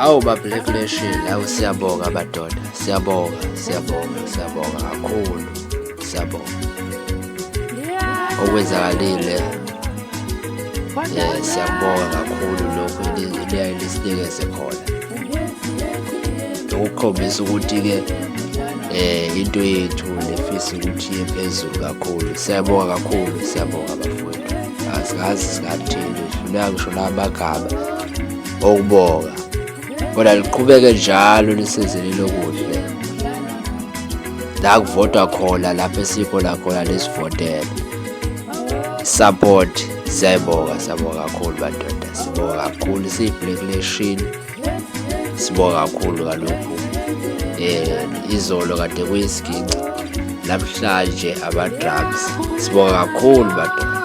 Awu ba-Black Nation, awu siyabonga madoda, siyabonga kakhulu, siyabonga okwenzakalile. Siyabonga kakhulu lokhu lisinikeze khona, ukukhombisa ukuthi-ke into yethu nefisa ukuthi iye phezulu kakhulu. Siyabonga kakhulu, siyabonga bafowethu, asikazi singathini, dlula ngisho namagama okubonga, kodwa liqhubeke njalo lisenzele okuhle la kuvotwa khona, lapho esikhona khona lesivotele support. Siyabonga kakhulu madoda, sibonga kakhulu, siyi-Black Nation, sibonga kakhulu kalokhu. Izolo kade kuyisiginci, namhlanje ama-drums. Sibonga kakhulu madoda.